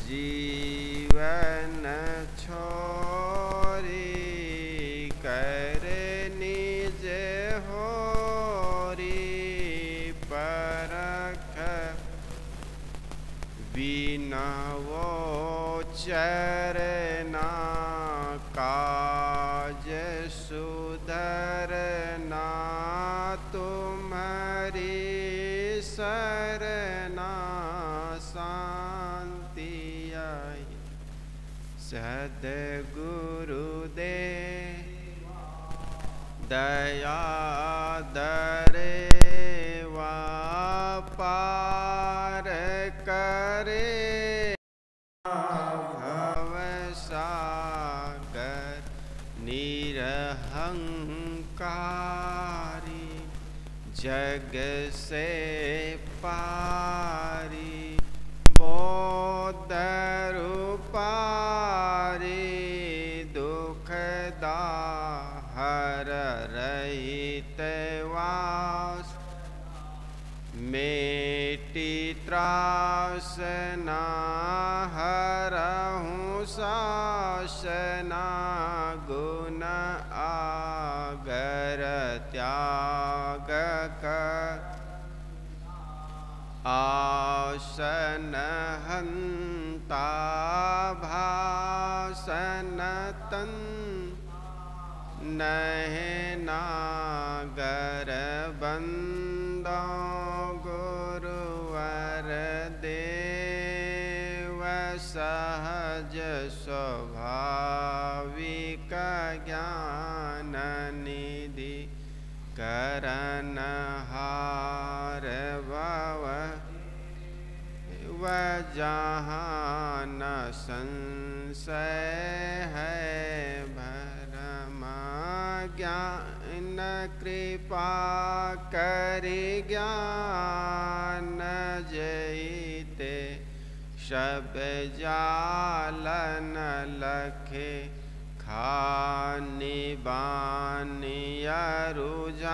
जीवन छोरी कर निज होरी परख बिना वो चरना काज सुधरना तुम्हारी सरना शांति आई। सद्गुरु दे दया दरेवा पार करे भवसागर निरहंकारी जग से पारी बोध रूपारी दुख दाहर रहित वास मेटी त्रासना हरहूँ शासना गुण आगर त्याग कर आसन हंता भासन तन नहे नागर बंदो गुरुवर देव सहज स्वाभाविक ज्ञान निधि करन हार भव जहाँ न संशय है भरम ज्ञान कृपा करि ज्ञान जईते सब जालन लखे खानी बानी रुझान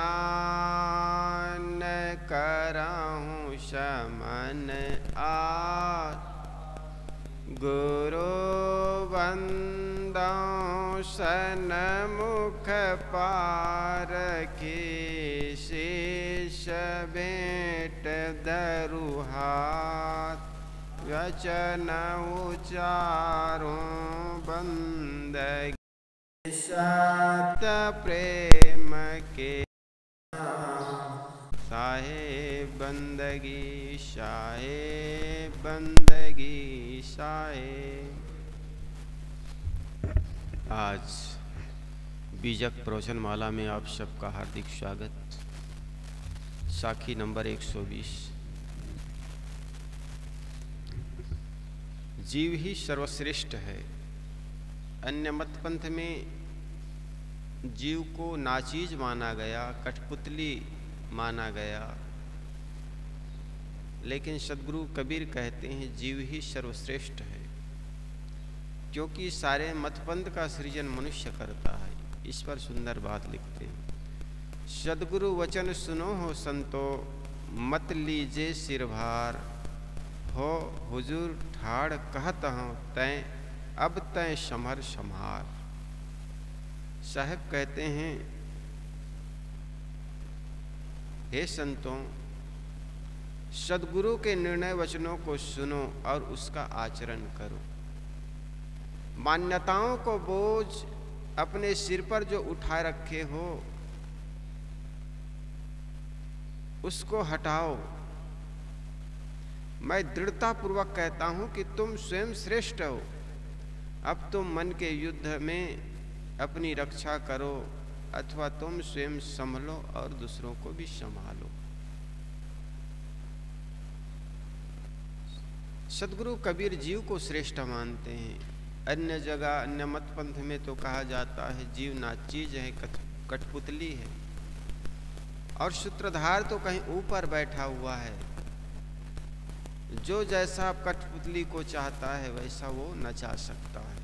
करहूँ शमन आ गुरु बंदों सन्मुख पार की शीश भेंट दरुहात वचन उचारों बंदगी सत प्रेम के साहे बंदगी शाहे बंदगी शाहे। आज बीजक प्रवचन माला में आप सबका हार्दिक स्वागत। साखी नंबर 120। जीव ही सर्वश्रेष्ठ है। अन्य मत पंथ में जीव को नाचीज माना गया, कठपुतली माना गया, लेकिन सद्गुरु कबीर कहते हैं जीव ही सर्वश्रेष्ठ है, क्योंकि सारे मतपंथ का सृजन मनुष्य करता है। इस पर सुंदर बात लिखते हैं। सद्गुरु वचन सुनो हो संतो मत लीजे सिर भार हो हुजूर ठाड़ कहत हूँ तैं अब तैं समर संहार। साहब कहते हैं हे संतों सद्गुरु के निर्णय वचनों को सुनो और उसका आचरण करो। मान्यताओं को बोझ अपने सिर पर जो उठाए रखे हो उसको हटाओ। मैं दृढ़ता पूर्वक कहता हूं कि तुम स्वयं श्रेष्ठ हो। अब तुम मन के युद्ध में अपनी रक्षा करो अथवा तुम स्वयं संभलो और दूसरों को भी संभालो। सद्गुरु कबीर जीव को श्रेष्ठ मानते हैं। अन्य जगह अन्य मत पंथ में तो कहा जाता है जीव नाचीज है, कठपुतली है, और सूत्रधार तो कहीं ऊपर बैठा हुआ है। जो जैसा कठपुतली को चाहता है वैसा वो नचा सकता है।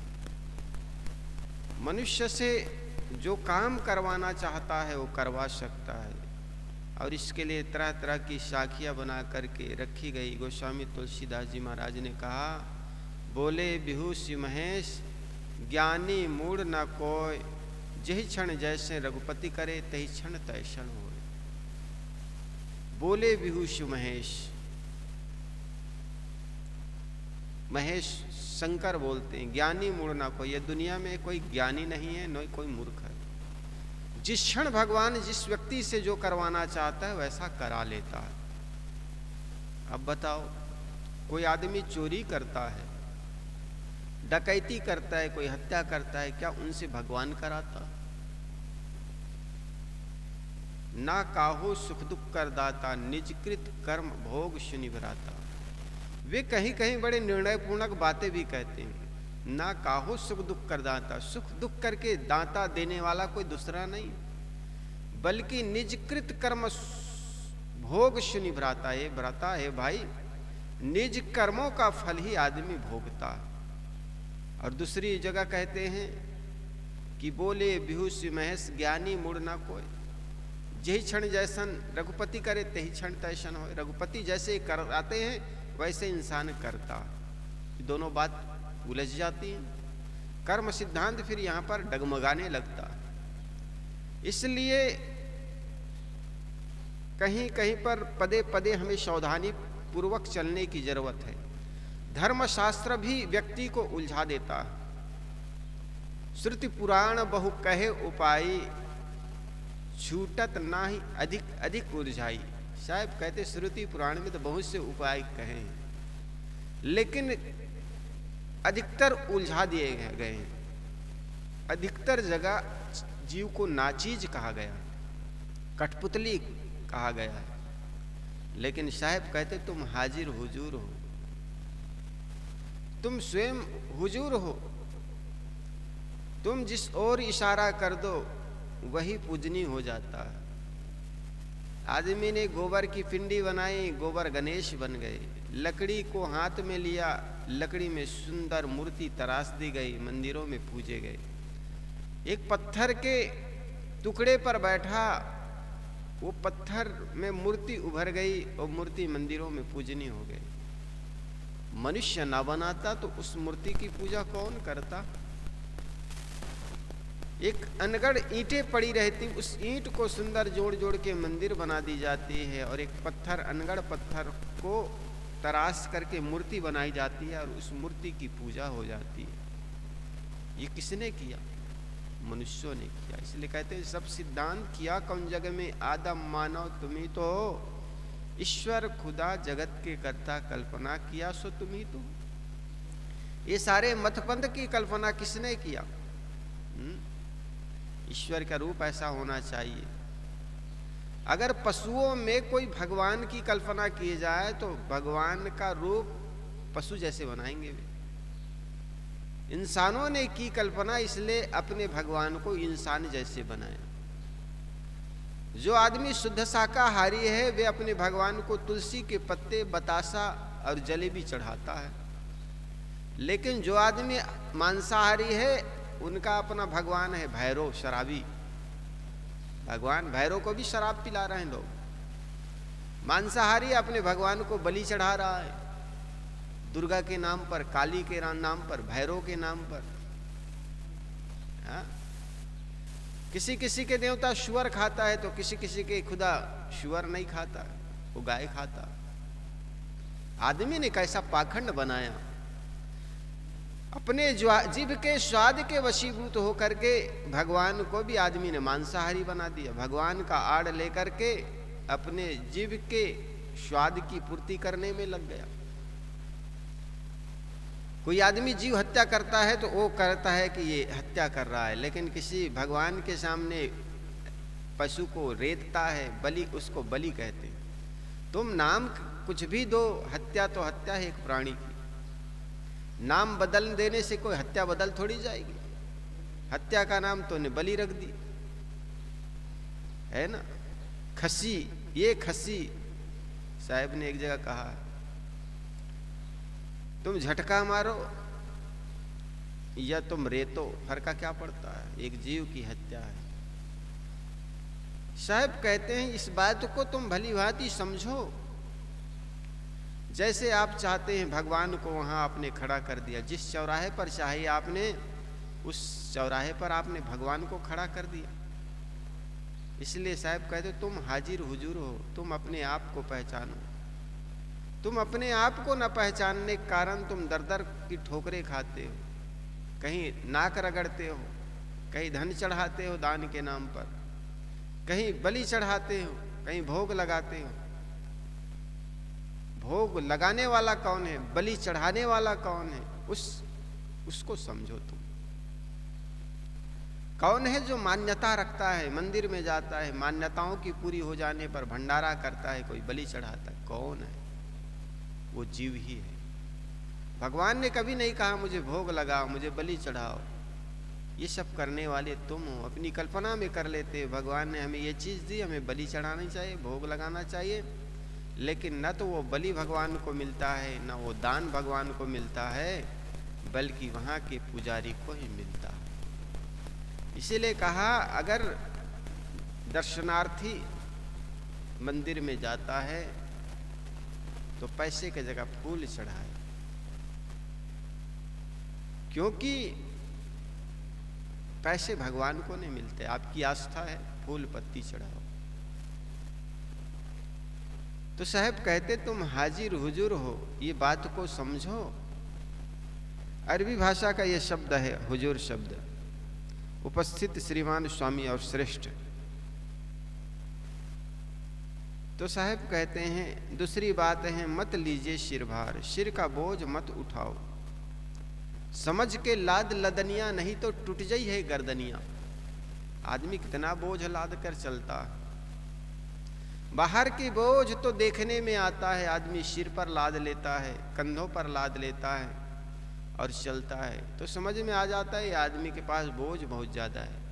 मनुष्य से जो काम करवाना चाहता है वो करवा सकता है, और इसके लिए तरह तरह की साखियाँ बना करके रखी गई। गोस्वामी तुलसीदास जी महाराज ने कहा बोले बिहूषि महेश, ज्ञानी मूढ़ न कोय, जहि क्षण जैसे रघुपति करे, तहि क्षण तय क्षण होय। बोले बिहूषि महेश, महेश शंकर बोलते हैं, ज्ञानी मूढ़ ना कोई, ये दुनिया में कोई ज्ञानी नहीं है, न कोई मूर्ख है। जिस क्षण भगवान जिस व्यक्ति से जो करवाना चाहता है वैसा करा लेता है। अब बताओ, कोई आदमी चोरी करता है, डकैती करता है, कोई हत्या करता है, क्या उनसे भगवान कराता? ना काहो सुख दुख कर दाता, निजकृत कर्म भोग सुनि भराता। वे कहीं कहीं बड़े निर्णय पूर्णक बातें भी कहते हैं। ना काहो सुख दुख कर दाता, सुख दुख करके दाता देने वाला कोई दूसरा नहीं, बल्कि निजकृत कर्म भोग सुनि भराता। है भराता है भाई, निज कर्मों का फल ही आदमी भोगता। और दूसरी जगह कहते हैं कि बोले बिहूषि महेश, ज्ञानी मूढ़ ना कोई, जही क्षण जैसन रघुपति करे, तही क्षण तैसन हो। रघुपति जैसे कराते हैं वैसे इंसान करता। दोनों बात उलझ जाती है, कर्म सिद्धांत फिर यहाँ पर डगमगाने लगता। इसलिए कहीं कहीं पर पदे पदे हमें सावधानी पूर्वक चलने की जरूरत है। धर्मशास्त्र भी व्यक्ति को उलझा देता। श्रुति पुराण बहु कहे उपाई, छूटत ना ही अधिक अधिक उलझाई। साहब कहते श्रुति पुराण में तो बहुत से उपाय कहे हैं, लेकिन अधिकतर उलझा दिए गए हैं। अधिकतर जगह जीव को नाचीज कहा गया, कठपुतली कहा गया है। लेकिन साहब कहते तुम हाजिर हुजूर हो, तुम स्वयं हुजूर हो। तुम जिस ओर इशारा कर दो वही पूजनीय हो जाता है। आदमी ने गोबर की पिंडी बनाई, गोबर गणेश बन गए। लकड़ी को हाथ में लिया, लकड़ी में सुंदर मूर्ति तराश दी गई, मंदिरों में पूजे गए। एक पत्थर के टुकड़े पर बैठा, वो पत्थर में मूर्ति उभर गई और मूर्ति मंदिरों में पूजनीय हो गई। मनुष्य ना बनाता तो उस मूर्ति की पूजा कौन करता? एक अनगढ़ ईंटें पड़ी रहती, उस ईंट को सुंदर जोड़ जोड़ के मंदिर बना दी जाती है, और एक पत्थर, अनगढ़ पत्थर को तराश करके मूर्ति बनाई जाती है और उस मूर्ति की पूजा हो जाती है। ये किसने किया? मनुष्यों ने किया। इसलिए कहते हैं सब सिद्धांत किया कौन जग में, आदम मानव तुम्ही तो हो, ईश्वर खुदा जगत के कर्ता, कल्पना किया सो तुम्ही तो। ये सारे मतपंथ की कल्पना किसने किया? ईश्वर का रूप ऐसा होना चाहिए। अगर पशुओं में कोई भगवान की कल्पना की जाए तो भगवान का रूप पशु जैसे बनाएंगे वे। इंसानों ने की कल्पना, इसलिए अपने भगवान को इंसान जैसे बनाया। जो आदमी शुद्ध शाकाहारी है वे अपने भगवान को तुलसी के पत्ते, बतासा और जलेबी चढ़ाता है। लेकिन जो आदमी मांसाहारी है उनका अपना भगवान है भैरव, शराबी भगवान। भैरव को भी शराब पिला रहे हैं लोग। मांसाहारी अपने भगवान को बलि चढ़ा रहा है, दुर्गा के नाम पर, काली के नाम पर, भैरव के नाम पर। हाँ? किसी किसी के देवता शुअर खाता है तो किसी किसी के खुदा शुअर नहीं खाता, वो गाय खाता। आदमी ने कैसा पाखंड बनाया। अपने जीभ के स्वाद के वशीभूत होकर के भगवान को भी आदमी ने मांसाहारी बना दिया। भगवान का आड़ लेकर के अपने जीभ के स्वाद की पूर्ति करने में लग गया। कोई आदमी जीव हत्या करता है तो वो करता है कि ये हत्या कर रहा है, लेकिन किसी भगवान के सामने पशु को रेतता है, बलि, उसको बलि कहते हैं। तुम नाम कुछ भी दो, हत्या तो हत्या है एक प्राणी की। नाम बदल देने से कोई हत्या बदल थोड़ी जाएगी। हत्या का नाम तो ने बलि रख दी है ना। खसी, ये खसी, साहब ने एक जगह कहा तुम झटका मारो या तुम रेतो, फर्क क्या पड़ता है, एक जीव की हत्या है। साहब कहते हैं इस बात को तुम भली भांति समझो। जैसे आप चाहते हैं भगवान को वहाँ आपने खड़ा कर दिया, जिस चौराहे पर चाहे आपने उस चौराहे पर आपने भगवान को खड़ा कर दिया। इसलिए साहब कहते तुम हाजिर हुजूर हो, तुम अपने आप को पहचानो। तुम अपने आप को न पहचानने के कारण तुम दर दर की ठोकरें खाते हो, कहीं नाक रगड़ते हो, कहीं धन चढ़ाते हो दान के नाम पर, कहीं बलि चढ़ाते हो, कहीं भोग लगाते हो। भोग लगाने वाला कौन है, बलि चढ़ाने वाला कौन है, उसको समझो तुम। कौन है जो मान्यता रखता है, मंदिर में जाता है, मान्यताओं की पूरी हो जाने पर भंडारा करता है, कोई बलि चढ़ाता है, कौन है? वो जीव ही है। भगवान ने कभी नहीं कहा मुझे भोग लगाओ, मुझे बलि चढ़ाओ। ये सब करने वाले तुम हो, अपनी कल्पना में कर लेते हो भगवान ने हमें ये चीज़ दी, हमें बलि चढ़ानी चाहिए, भोग लगाना चाहिए। लेकिन न तो वो बलि भगवान को मिलता है, न वो दान भगवान को मिलता है, बल्कि वहाँ के पुजारी को ही मिलता है। इसीलिए कहा अगर दर्शनार्थी मंदिर में जाता है तो पैसे की जगह फूल चढ़ाए, क्योंकि पैसे भगवान को नहीं मिलते। आपकी आस्था है, फूल पत्ती चढ़ाओ। तो साहब कहते तुम हाजिर हुजूर हो, ये बात को समझो। अरबी भाषा का ये शब्द है हुजूर शब्द, उपस्थित श्रीमान स्वामी और श्रेष्ठ। तो साहब कहते हैं दूसरी बात है मत लीजिए सिर भार, सिर का बोझ मत उठाओ, समझ के लाद लदनिया, नहीं तो टूट जाई है गर्दनिया। आदमी कितना बोझ लाद कर चलता है। बाहर की बोझ तो देखने में आता है, आदमी सिर पर लाद लेता है, कंधों पर लाद लेता है और चलता है, तो समझ में आ जाता है आदमी के पास बोझ बहुत ज़्यादा है।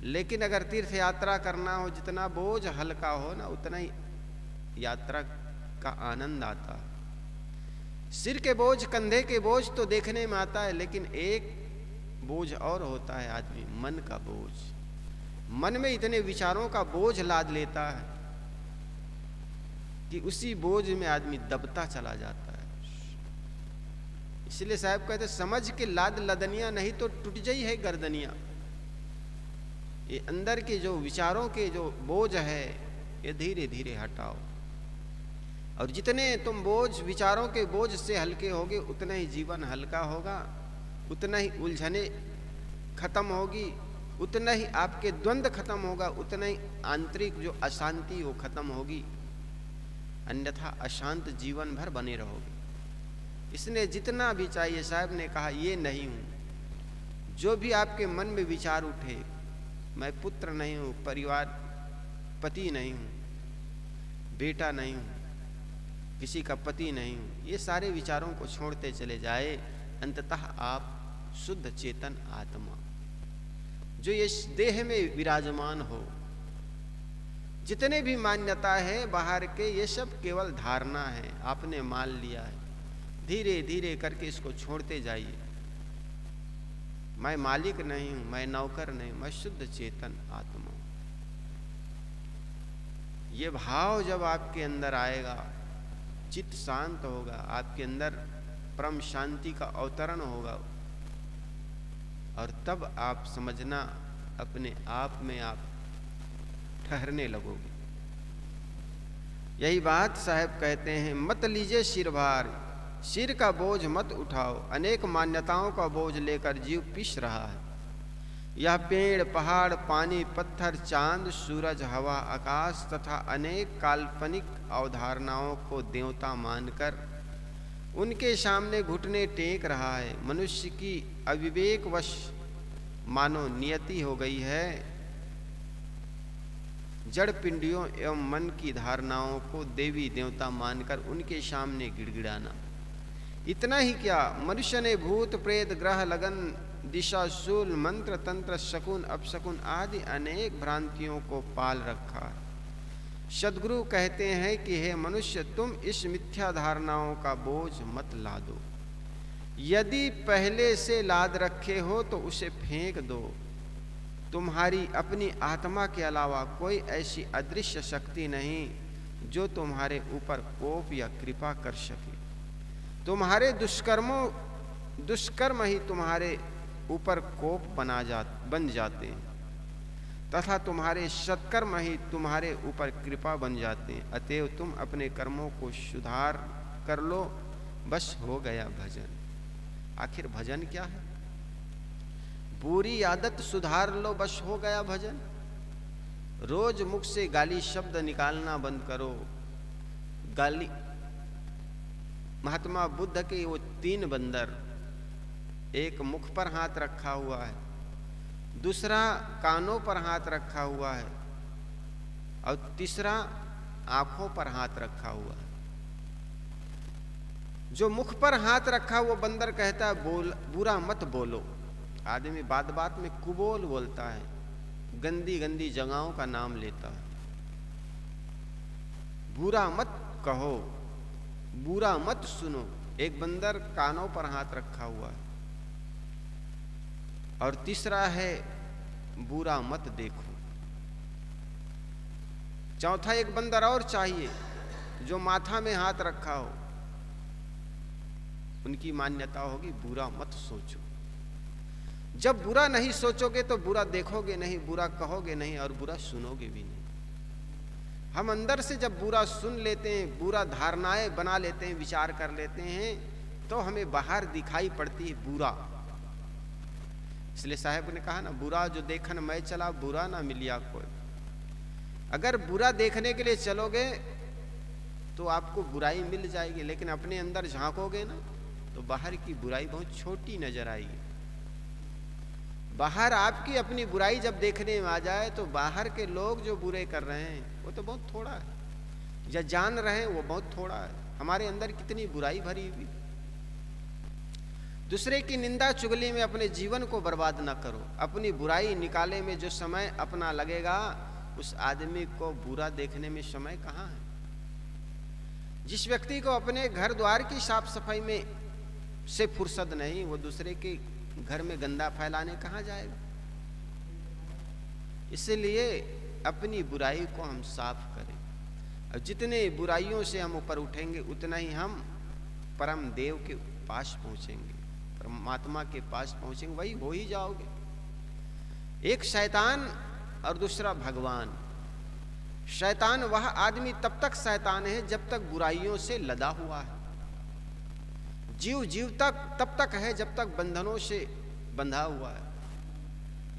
लेकिन अगर तीर्थ यात्रा करना हो, जितना बोझ हल्का हो ना, उतना ही यात्रा का आनंद आता है। सिर के बोझ, कंधे के बोझ तो देखने में आता है, लेकिन एक बोझ और होता है आदमी, मन का बोझ। मन में इतने विचारों का बोझ लाद लेता है कि उसी बोझ में आदमी दबता चला जाता है। इसलिए साहब कहते समझ के लाद लदनिया, नहीं तो टूट जाई है गर्दनिया। ये अंदर के जो विचारों के जो बोझ है, ये धीरे धीरे हटाओ। और जितने तुम बोझ, विचारों के बोझ से हल्के होगे, उतना ही जीवन हल्का होगा, उतना ही उलझने खत्म होगी, उतना ही आपके द्वंद्व खत्म होगा, उतना ही आंतरिक जो अशांति वो खत्म होगी। अन्यथा अशांत जीवन भर बने रहोगे। इसने जितना भी चाहिए, साहब ने कहा ये नहीं हूँ। जो भी आपके मन में विचार उठे, मैं पुत्र नहीं हूँ, परिवार पति नहीं हूँ, बेटा नहीं हूँ, किसी का पति नहीं हूँ, ये सारे विचारों को छोड़ते चले जाए, अंततः आप शुद्ध चेतन आत्मा जो इस देह में विराजमान हो। जितने भी मान्यता है बाहर के, ये सब केवल धारणा है, आपने मान लिया है। धीरे धीरे करके इसको छोड़ते जाइए। मैं मालिक नहीं हूं, मैं नौकर नहीं, मैं शुद्ध चेतन आत्मा। ये भाव जब आपके अंदर आएगा, चित्त शांत होगा, आपके अंदर परम शांति का अवतरण होगा, और तब आप समझना अपने आप में आप ठहरने लगोगे। यही बात साहब कहते हैं मत लीजिए सिर भार, सिर का बोझ मत उठाओ। अनेक मान्यताओं का बोझ लेकर जीव पिस रहा है। यह पेड़, पहाड़, पानी, पत्थर, चांद, सूरज, हवा, आकाश तथा अनेक काल्पनिक अवधारणाओं को देवता मानकर उनके सामने घुटने टेक रहा है। मनुष्य की अविवेकवश मानो नियति हो गई है जड़ पिंडियों एवं मन की धारणाओं को देवी देवता मानकर उनके सामने गिड़गिड़ाना। इतना ही क्या, मनुष्य ने भूत प्रेत, ग्रह लगन, दिशा, शूल, मंत्र, तंत्र, शकुन, अपशकुन आदि अनेक भ्रांतियों को पाल रखा है। सद्गुरु कहते हैं कि हे मनुष्य, तुम इस मिथ्या धारणाओं का बोझ मत लादो। यदि पहले से लाद रखे हो तो उसे फेंक दो। तुम्हारी अपनी आत्मा के अलावा कोई ऐसी अदृश्य शक्ति नहीं जो तुम्हारे ऊपर कोप या कृपा कर सके। तुम्हारे दुष्कर्म ही तुम्हारे ऊपर कोप बन जाते हैं तथा तुम्हारे सत्कर्म ही तुम्हारे ऊपर कृपा बन जाते हैं। अतएव तुम अपने कर्मों को सुधार कर लो, बस हो गया भजन। आखिर भजन क्या है? बुरी आदत सुधार लो, बस हो गया भजन। रोज मुख से गाली शब्द निकालना बंद करो। गाली, महात्मा बुद्ध के वो 3 बंदर, एक मुख पर हाथ रखा हुआ है, दूसरा कानों पर हाथ रखा हुआ है और तीसरा आंखों पर हाथ रखा हुआ है। जो मुख पर हाथ रखा वो बंदर कहता है बुरा मत बोलो। आदमी बात बात में कुबोल बोलता है, गंदी गंदी जगहों का नाम लेता है। बुरा मत कहो, बुरा मत सुनो। एक बंदर कानों पर हाथ रखा हुआ है और तीसरा है बुरा मत देखो। चौथा एक बंदर और चाहिए जो माथा में हाथ रखा हो। उनकी मान्यता होगी बुरा मत सोचो। जब बुरा नहीं सोचोगे तो बुरा देखोगे नहीं, बुरा कहोगे नहीं और बुरा सुनोगे भी नहीं। हम अंदर से जब बुरा सुन लेते हैं, बुरा धारणाएं बना लेते हैं, विचार कर लेते हैं, तो हमें बाहर दिखाई पड़ती है बुरा। इसलिए साहब ने कहा ना, बुरा जो देखन मैं चला बुरा ना मिलिया कोई। अगर बुरा देखने के लिए चलोगे तो आपको बुराई मिल जाएगी, लेकिन अपने अंदर झांकोगे ना तो बाहर की बुराई बहुत छोटी नजर आएगी। बाहर आपकी अपनी बुराई जब देखने में आ जाए तो बाहर के लोग जो बुरे कर रहे हैं वो तो बहुत थोड़ा है, या जान रहे हैं वो बहुत थोड़ा है। हमारे अंदर कितनी बुराई भरी हुई। दूसरे की निंदा चुगली में अपने जीवन को बर्बाद ना करो। अपनी बुराई निकाले में जो समय अपना लगेगा, उस आदमी को बुरा देखने में समय कहाँ है। जिस व्यक्ति को अपने घर द्वार की साफ सफाई में से फुर्सत नहीं, वो दूसरे के घर में गंदा फैलाने कहाँ जाएगा। इसलिए अपनी बुराई को हम साफ करें, और जितने बुराइयों से हम ऊपर उठेंगे उतना ही हम परम देव के पास पहुंचेंगे, परमात्मा के पास पहुंचेंगे, वही हो ही जाओगे। एक शैतान और दूसरा भगवान। शैतान वह आदमी तब तक शैतान है जब तक बुराइयों से लदा हुआ है। जीव तब तक है जब तक बंधनों से बंधा हुआ है,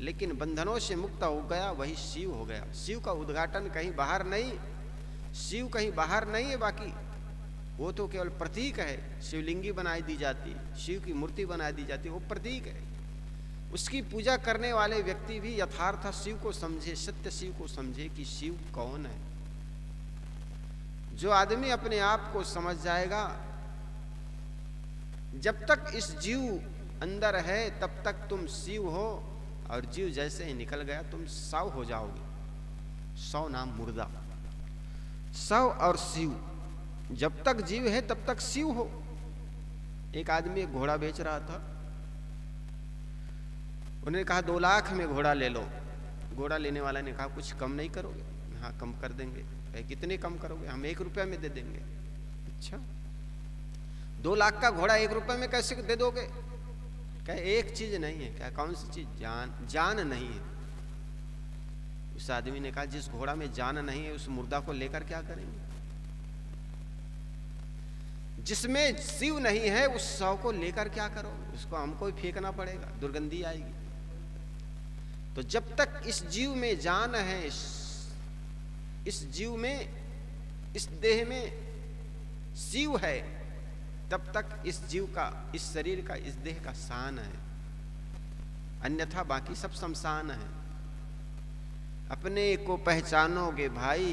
लेकिन बंधनों से मुक्त हो गया वही शिव हो गया। शिव का उद्घाटन कहीं बाहर नहीं, शिव कहीं बाहर नहीं है, बाकी वो तो केवल प्रतीक है। शिवलिंगी बनाई दी जाती, शिव की मूर्ति बनाई दी जाती, वो प्रतीक है। उसकी पूजा करने वाले व्यक्ति भी यथार्थ शिव को समझे, सत्य शिव को समझे कि शिव कौन है। जो आदमी अपने आप को समझ जाएगा, जब तक इस जीव अंदर है तब तक तुम शिव हो, और जीव जैसे ही निकल गया तुम शव हो जाओगे। शव नाम मुर्दा। शव और शिव, जब तक जीव है तब तक शिव हो। एक आदमी एक घोड़ा बेच रहा था, उन्होंने कहा 2 लाख में घोड़ा ले लो। घोड़ा लेने वाला ने कहा कुछ कम नहीं करोगे? हाँ कम कर देंगे। कहे कितने कम करोगे? हम 1 रुपया में दे देंगे। अच्छा, 2 लाख का घोड़ा 1 रुपये में कैसे दे दोगे? कहे एक चीज नहीं है। क्या कौन सी चीज? जान नहीं है। उस आदमी ने कहा जिस घोड़ा में जान नहीं है उस मुर्दा को लेकर क्या करेंगे? जिसमें शिव नहीं है उस शव को लेकर क्या करोगे? उसको हमको ही फेंकना पड़ेगा, दुर्गंधी आएगी। तो जब तक इस जीव में जान है, इस जीव में, इस देह में शिव है, तब तक इस जीव का, इस शरीर का, इस देह का शान है। अन्यथा बाकी सब शमशान है। अपने को पहचानोगे भाई,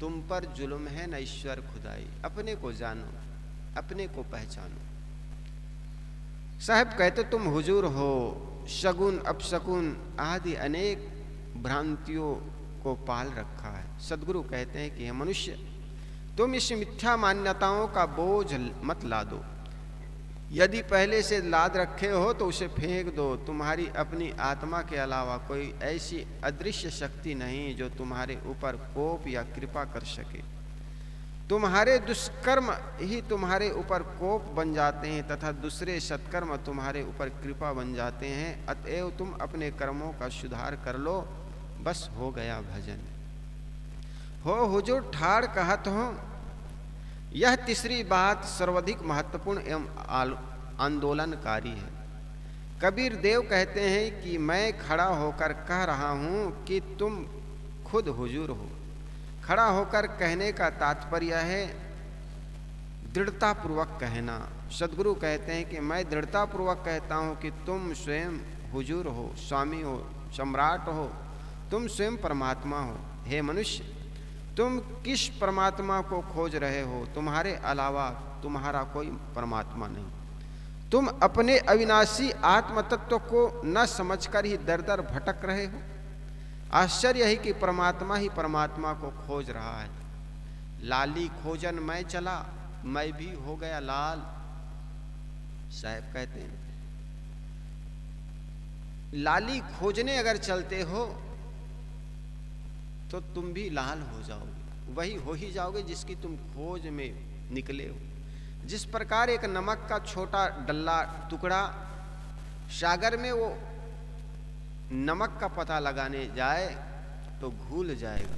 तुम पर जुल्म है न ईश्वर खुदाई। अपने को जानो, अपने को पहचानो। साहब कहते तुम हुजूर हो, शगुन अपशकुन आदि अनेक भ्रांतियों को पाल रखा है। सदगुरु कहते हैं कि हे मनुष्य, तुम इस मिथ्या मान्यताओं का बोझ मत लादो। यदि पहले से लाद रखे हो तो उसे फेंक दो। तुम्हारी अपनी आत्मा के अलावा कोई ऐसी अदृश्य शक्ति नहीं जो तुम्हारे ऊपर कोप या कृपा कर सके। तुम्हारे दुष्कर्म ही तुम्हारे ऊपर कोप बन जाते हैं तथा दूसरे सत्कर्म तुम्हारे ऊपर कृपा बन जाते हैं। अतएव तुम अपने कर्मों का सुधार कर लो, बस हो गया भजन। हो हुजूर ठाड़ कहत हो। यह तीसरी बात सर्वाधिक महत्वपूर्ण एवं आंदोलनकारी है। कबीर देव कहते हैं कि मैं खड़ा होकर कह रहा हूं कि तुम खुद हुजूर हो। खड़ा होकर कहने का तात्पर्य है दृढ़ता पूर्वक कहना। सदगुरु कहते हैं कि मैं दृढ़ता पूर्वक कहता हूं कि तुम स्वयं हुजूर हो, स्वामी हो, सम्राट हो, तुम स्वयं परमात्मा हो। हे मनुष्य, तुम किस परमात्मा को खोज रहे हो? तुम्हारे अलावा तुम्हारा कोई परमात्मा नहीं। तुम अपने अविनाशी आत्म तत्व को न समझकर ही दर दर भटक रहे हो। आश्चर्य है कि परमात्मा ही परमात्मा को खोज रहा है। लाली खोजन मैं चला, मैं भी हो गया लाल। साहब कहते हैं लाली खोजने अगर चलते हो तो तुम भी लाल हो जाओगे, वही हो ही जाओगे जिसकी तुम खोज में निकले हो। जिस प्रकार एक नमक का छोटा डल्ला टुकड़ा सागर में वो नमक का पता लगाने जाए तो घुल जाएगा,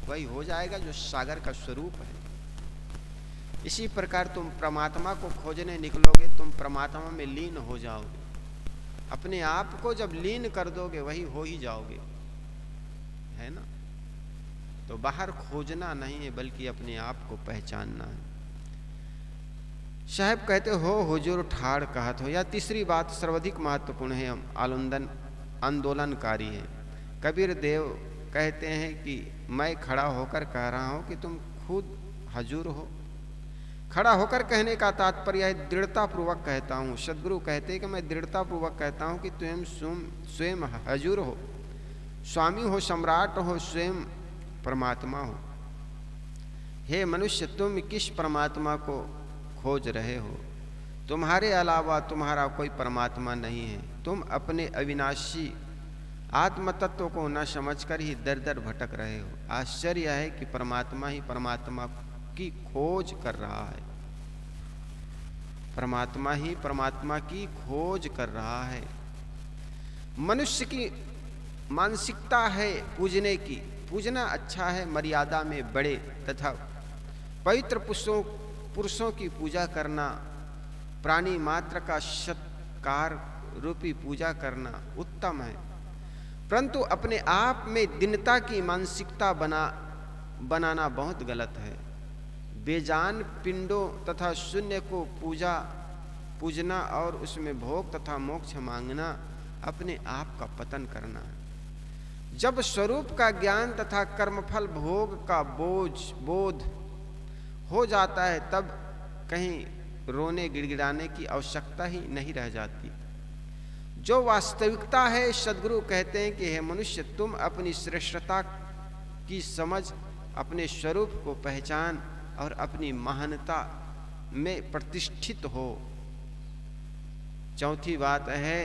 वही हो जाएगा जो सागर का स्वरूप है। इसी प्रकार तुम परमात्मा को खोजने निकलोगे, तुम परमात्मा में लीन हो जाओगे। अपने आप को जब लीन कर दोगे वही हो ही जाओगे, है ना। तो बाहर खोजना नहीं है बल्कि अपने आप को पहचानना है। साहब कहते हो हुजूर ठाड़ कहत हो। यह तीसरी बात सर्वाधिक महत्वपूर्ण है, आंदोलनकारी है। कबीर देव कहते हैं कि मैं खड़ा होकर कह रहा हूं कि तुम खुद हुजूर हो। खड़ा होकर कहने का तात्पर्य है दृढ़ता पूर्वक कहता हूं। सदगुरु कहते हैं कि मैं दृढ़ता पूर्वक कहता हूं कि तुम स्वयं हुजूर हो, स्वामी हो, सम्राट हो, स्वयं परमात्मा हो। हे मनुष्य, तुम किस परमात्मा को खोज रहे हो? तुम्हारे अलावा तुम्हारा कोई परमात्मा नहीं है। तुम अपने अविनाशी आत्म तत्व को न समझकर ही दर दर भटक रहे हो। आश्चर्य है कि परमात्मा ही परमात्मा की खोज कर रहा है। परमात्मा ही परमात्मा की खोज कर रहा है। मनुष्य की मानसिकता है पूजने की। पूजना अच्छा है, मर्यादा में बड़े तथा पवित्र पुरुषों की पूजा करना, प्राणी मात्र का सत्कार रूपी पूजा करना उत्तम है। परंतु अपने आप में दीनता की मानसिकता बनाना बहुत गलत है। बेजान पिंडों तथा शून्य को पूजना और उसमें भोग तथा मोक्ष मांगना अपने आप का पतन करना है। जब स्वरूप का ज्ञान तथा कर्मफल भोग का बोध हो जाता है तब कहीं रोने गिड़गिड़ाने की आवश्यकता ही नहीं रह जाती। जो वास्तविकता है, सदगुरु कहते हैं कि हे मनुष्य, तुम अपनी श्रेष्ठता की समझ, अपने स्वरूप को पहचान और अपनी महानता में प्रतिष्ठित हो। चौथी बात है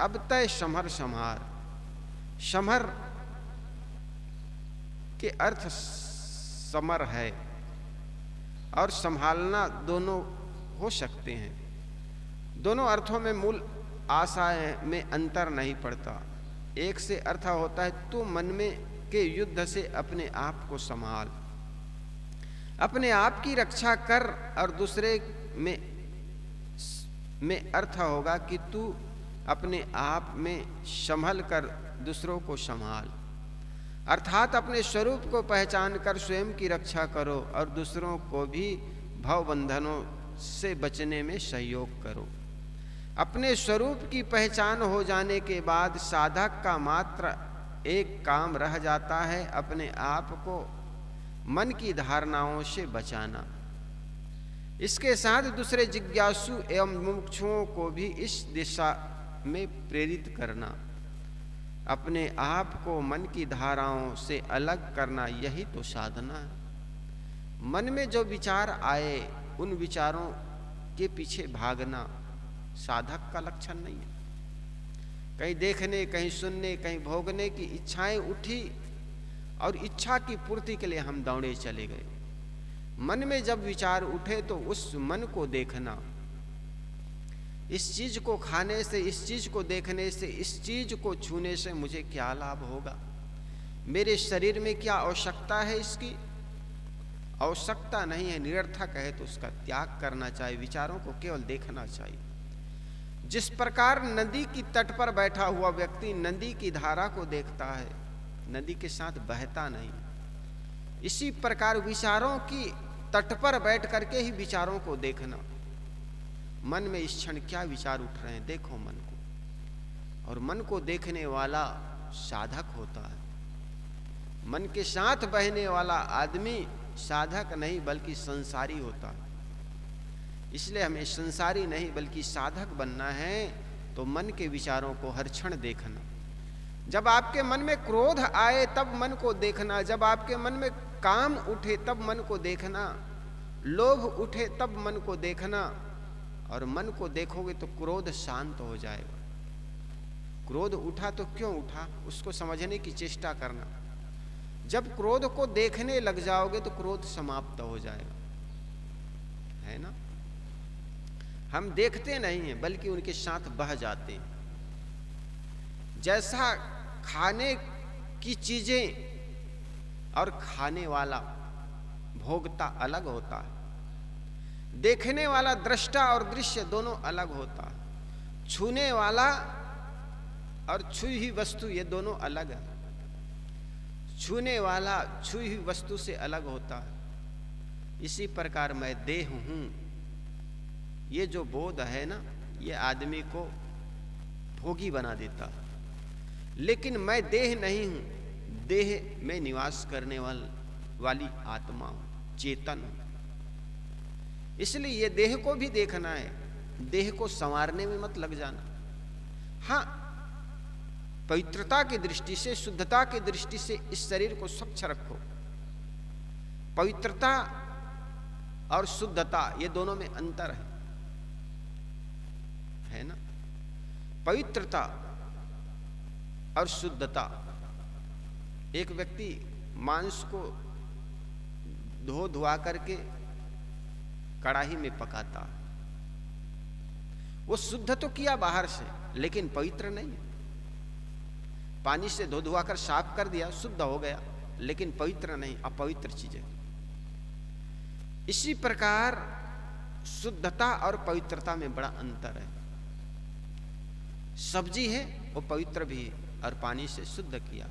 अब तय समर संहार। समर के अर्थ समर है और संभालना दोनों हो सकते हैं। दोनों अर्थों में मूल आशा में अंतर नहीं पड़ता। एक से अर्थ होता है तू मन में के युद्ध से अपने आप को संभाल, अपने आप की रक्षा कर, और दूसरे में अर्थ होगा कि तू अपने आप में संभल कर दूसरों को संभाल। अर्थात अपने स्वरूप को पहचान कर स्वयं की रक्षा करो और दूसरों को भी भव बंधनों से बचने में सहयोग करो। अपने स्वरूप की पहचान हो जाने के बाद साधक का मात्र एक काम रह जाता है, अपने आप को मन की धारणाओं से बचाना। इसके साथ दूसरे जिज्ञासु एवं मुमुक्षुओं को भी इस दिशा में प्रेरित करना। अपने आप को मन की धाराओं से अलग करना, यही तो साधना है। मन में जो विचार आए उन विचारों के पीछे भागना साधक का लक्षण नहीं है। कहीं देखने, कहीं सुनने, कहीं भोगने की इच्छाएं उठी और इच्छा की पूर्ति के लिए हम दौड़े चले गए। मन में जब विचार उठे तो उस मन को देखना, इस चीज को खाने से, इस चीज को देखने से, इस चीज को छूने से मुझे क्या लाभ होगा, मेरे शरीर में क्या आवश्यकता है, इसकी आवश्यकता नहीं है, निरर्थक है, तो उसका त्याग करना चाहिए। विचारों को केवल देखना चाहिए। जिस प्रकार नदी की तट पर बैठा हुआ व्यक्ति नदी की धारा को देखता है, नदी के साथ बहता नहीं, इसी प्रकार विचारों की तट पर बैठ करके ही विचारों को देखना। मन में इस क्षण क्या विचार उठ रहे हैं, देखो मन को। और मन को देखने वाला साधक होता है। मन के साथ बहने वाला आदमी साधक नहीं बल्कि संसारी होता है। इसलिए हमें संसारी नहीं बल्कि साधक बनना है। तो मन के विचारों को हर क्षण देखना। जब आपके मन में क्रोध आए तब मन को देखना, जब आपके मन में काम उठे तब मन को देखना, लोभ उठे तब मन को देखना। और मन को देखोगे तो क्रोध शांत हो जाएगा। क्रोध उठा तो क्यों उठा, उसको समझने की चेष्टा करना। जब क्रोध को देखने लग जाओगे तो क्रोध समाप्त हो जाएगा, है ना। हम देखते नहीं हैं बल्कि उनके साथ बह जाते हैं। जैसा खाने की चीजें और खाने वाला भोगता अलग होता है, देखने वाला दृष्टा और दृश्य दोनों अलग होता है, छूने वाला और छुई हुई वस्तु ये दोनों अलग है। छूने वाला छुई हुई वस्तु से अलग होता है। इसी प्रकार मैं देह हूं, ये जो बोध है ना, ये आदमी को भोगी बना देता है। लेकिन मैं देह नहीं हूं, देह में निवास करने वाली आत्मा हूं, चेतन हूं। इसलिए ये देह को भी देखना है, देह को संवारने में मत लग जाना। हाँ, पवित्रता की दृष्टि से, शुद्धता की दृष्टि से इस शरीर को स्वच्छ रखो। पवित्रता और शुद्धता ये दोनों में अंतर है ना। पवित्रता और शुद्धता, एक व्यक्ति मांस को धो धुआ करके कड़ाही में पकाता, वो शुद्ध तो किया बाहर से लेकिन पवित्र नहीं। पानी से धो धुआ कर साफ कर दिया, शुद्ध हो गया, लेकिन पवित्र नहीं, अपवित्र चीज है। इसी प्रकार शुद्धता और पवित्रता में बड़ा अंतर है। सब्जी है वो पवित्र भी है और पानी से शुद्ध किया,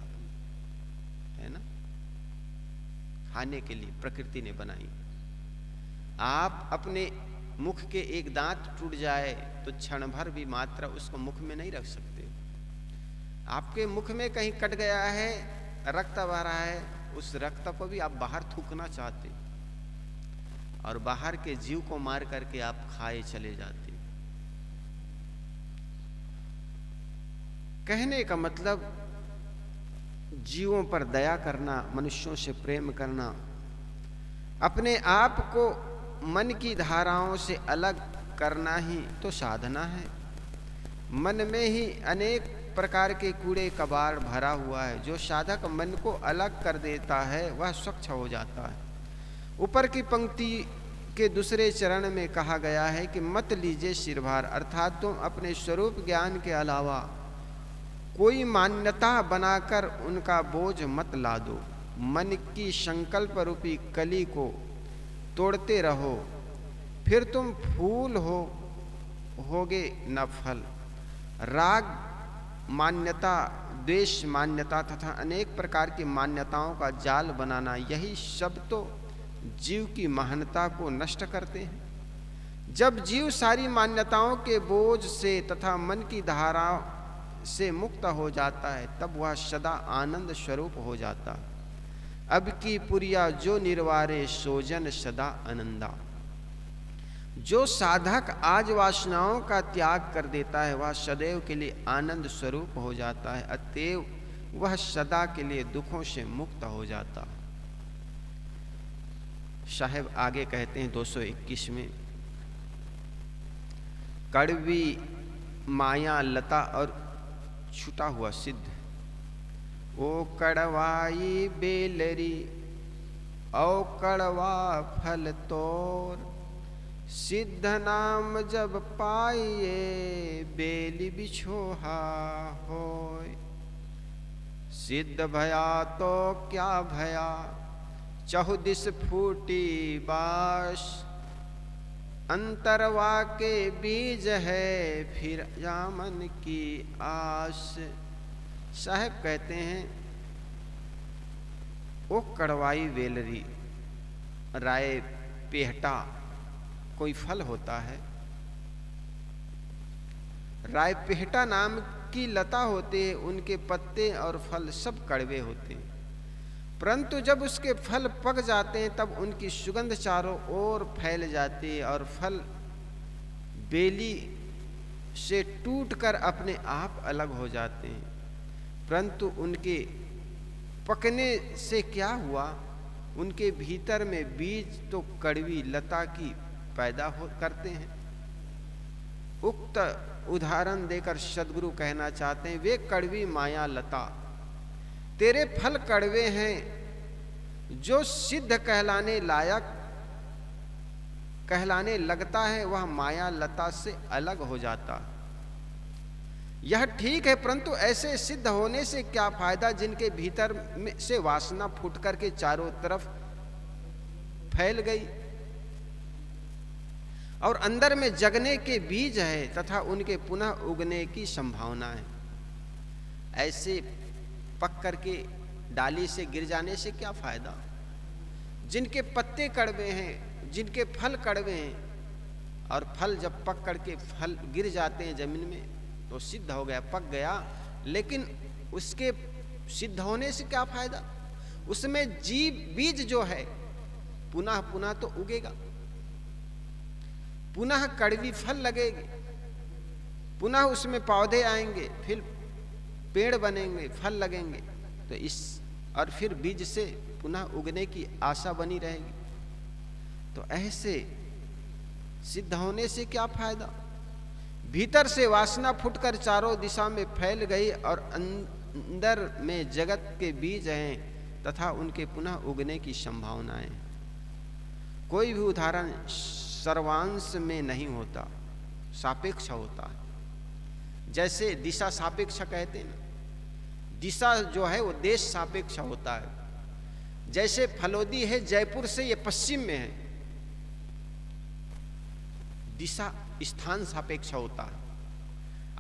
है ना, खाने के लिए प्रकृति ने बनाई। आप अपने मुख के एक दांत टूट जाए तो क्षण भर भी मात्र उसको मुख में नहीं रख सकते। आपके मुख में कहीं कट गया है, रक्त बह रहा है, उस रक्त को भी आप बाहर थूकना चाहते और बाहर के जीव को मार करके आप खाए चले जाते। कहने का मतलब जीवों पर दया करना, मनुष्यों से प्रेम करना, अपने आप को मन की धाराओं से अलग करना ही तो साधना है। मन में ही अनेक प्रकार के कूड़े कबाड़ भरा हुआ है। जो साधक मन को अलग कर देता है वह स्वच्छ हो जाता है। ऊपर की पंक्ति के दूसरे चरण में कहा गया है कि मत लीजिए सिरभार, अर्थात तुम अपने स्वरूप ज्ञान के अलावा कोई मान्यता बनाकर उनका बोझ मत लादो। मन की संकल्प रूपी कली को तोड़ते रहो, फिर तुम फूल होगे न फल। राग मान्यता, द्वेष मान्यता तथा अनेक प्रकार की मान्यताओं का जाल बनाना, यही सब तो जीव की महानता को नष्ट करते हैं। जब जीव सारी मान्यताओं के बोझ से तथा मन की धारा से मुक्त हो जाता है तब वह सदा आनंद स्वरूप हो जाता है। अब की पुरिया जो निर्वारे सोजन सदा आनंदा। जो साधक आज वासनाओं का त्याग कर देता है वह सदैव के लिए आनंद स्वरूप हो जाता है, अतएव वह सदा के लिए दुखों से मुक्त हो जाता है। साहेब आगे कहते हैं 221 में, कड़वी माया लता और छूटा हुआ सिद्ध, ओ कड़वाई बेलरी औ कड़वा फल तोर, सिद्ध नाम जब पाइए बेली बिछोहा होय। सिद्ध भया तो क्या भया, चहुदिस फूटी बास, अंतरवा के बीज है फिर जामन की आस। साहब कहते हैं ओ कड़वाई वेलरी, राय पेहटा कोई फल होता है, राय पेहटा नाम की लता होती है, उनके पत्ते और फल सब कड़वे होते हैं, परंतु जब उसके फल पक जाते हैं तब उनकी सुगंध चारों ओर फैल जाती है और फल बेली से टूटकर अपने आप अलग हो जाते हैं। परंतु उनके पकने से क्या हुआ, उनके भीतर में बीज तो कड़वी लता की पैदा करते हैं। उक्त उदाहरण देकर सद्गुरु कहना चाहते हैं, वे कड़वी माया लता, तेरे फल कड़वे हैं, जो सिद्ध कहलाने लायक कहलाने लगता है वह माया लता से अलग हो जाता। यह ठीक है, परंतु ऐसे सिद्ध होने से क्या फायदा जिनके भीतर में से वासना फूट करके चारों तरफ फैल गई और अंदर में जगने के बीज है तथा उनके पुनः उगने की संभावना है। ऐसे पक करके डाली से गिर जाने से क्या फायदा। जिनके पत्ते कड़वे हैं, जिनके फल कड़वे हैं, और फल जब पक करके फल गिर जाते हैं जमीन में तो सिद्ध हो गया, पक गया, लेकिन उसके सिद्ध होने से क्या फायदा। उसमें बीज जो है पुनः पुनः तो उगेगा, पुनः कड़वी फल लगेगी, पुनः उसमें पौधे आएंगे, फिर पेड़ बनेंगे, फल लगेंगे, तो इस और फिर बीज से पुनः उगने की आशा बनी रहेगी। तो ऐसे सिद्ध होने से क्या फायदा। भीतर से वासना फूटकर चारों दिशा में फैल गई और अंदर में जगत के बीज हैं तथा उनके पुनः उगने की संभावनाएं। कोई भी उदाहरण सर्वांश में नहीं होता, सापेक्ष होता है। जैसे दिशा सापेक्ष कहते हैं ना, दिशा जो है वो देश सापेक्ष होता है। जैसे फलोदी है जयपुर से, ये पश्चिम में है, दिशा स्थान सापेक्ष होता है।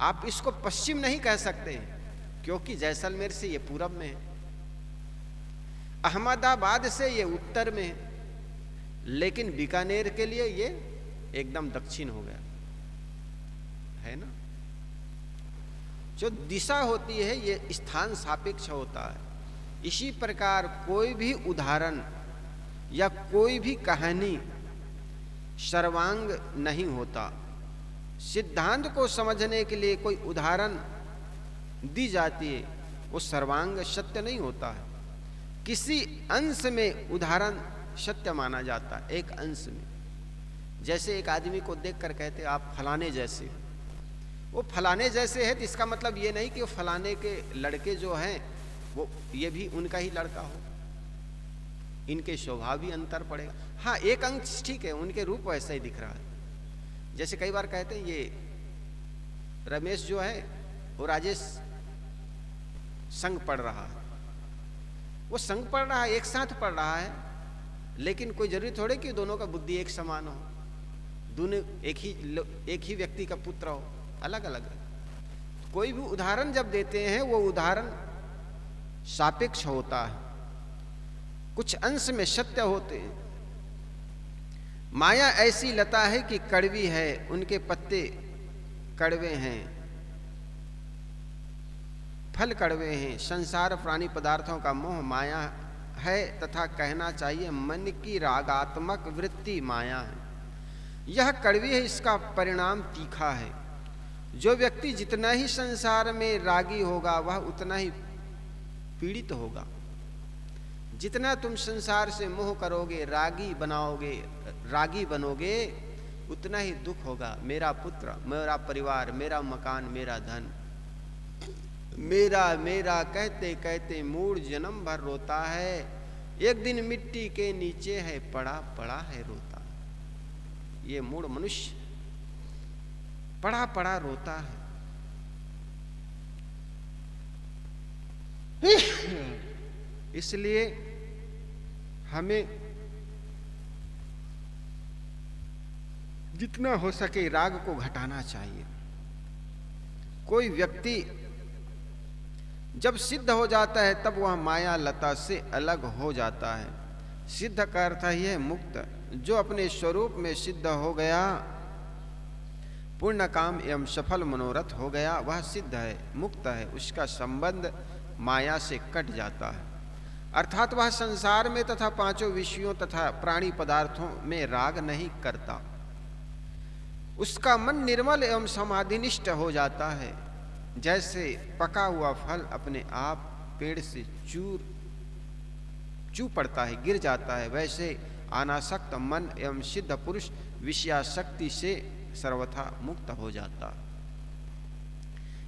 आप इसको पश्चिम नहीं कह सकते क्योंकि जैसलमेर से ये पूरब में है, अहमदाबाद से ये उत्तर में है, लेकिन बीकानेर के लिए ये एकदम दक्षिण हो गया है ना। जो दिशा होती है ये स्थान सापेक्ष होता है। इसी प्रकार कोई भी उदाहरण या कोई भी कहानी सर्वांग नहीं होता। सिद्धांत को समझने के लिए कोई उदाहरण दी जाती है, वो सर्वांग सत्य नहीं होता है। किसी अंश में उदाहरण सत्य माना जाता है, एक अंश में। जैसे एक आदमी को देखकर कहते आप फलाने जैसे, वो फलाने जैसे है तो इसका मतलब ये नहीं कि वो फलाने के लड़के जो हैं वो ये भी उनका ही लड़का हो, इनके स्वभाव भी अंतर पड़ेगा। हाँ, एक अंश ठीक है, उनके रूप वैसा ही दिख रहा है। जैसे कई बार कहते हैं ये रमेश जो है वो राजेश संग पढ़ रहा है, वो संग पढ़ रहा है, एक साथ पढ़ रहा है, लेकिन कोई जरूरी थोड़े कि दोनों का बुद्धि एक समान हो, दोनों एक ही व्यक्ति का पुत्र हो, अलग अलग है। कोई भी उदाहरण जब देते हैं वो उदाहरण सापेक्ष होता है, कुछ अंश में सत्य होते हैं। माया ऐसी लता है कि कड़वी है, उनके पत्ते कड़वे हैं, फल कड़वे हैं। संसार प्राणी पदार्थों का मोह माया है तथा कहना चाहिए मन की रागात्मक वृत्ति माया है। यह कड़वी है, इसका परिणाम तीखा है। जो व्यक्ति जितना ही संसार में रागी होगा वह उतना ही पीड़ित होगा। जितना तुम संसार से मोह करोगे, रागी बनोगे, उतना ही दुख होगा। मेरा पुत्र, मेरा परिवार, मेरा मकान, मेरा धन, मेरा मेरा कहते कहते मूढ़ जन्म भर रोता है, एक दिन मिट्टी के नीचे है पड़ा पड़ा है रोता। ये मूढ़ मनुष्य पड़ा पड़ा रोता है। इसलिए हमें जितना हो सके राग को घटाना चाहिए। कोई व्यक्ति जब सिद्ध हो जाता है तब वह माया लता से अलग हो जाता है। सिद्ध का अर्थ ही है मुक्त। जो अपने स्वरूप में सिद्ध हो गया, पूर्ण काम एवं सफल मनोरथ हो गया, वह सिद्ध है, मुक्त है। उसका संबंध माया से कट जाता है, अर्थात वह संसार में तथा पांचों विषयों तथा प्राणी पदार्थों में राग नहीं करता। उसका मन निर्मल एवं समाधिनिष्ठ हो जाता है। जैसे पका हुआ फल अपने आप पेड़ से चू पड़ता है, गिर जाता है, वैसे अनासक्त मन एवं सिद्ध पुरुष विषयाशक्ति से सर्वथा मुक्त हो जाता।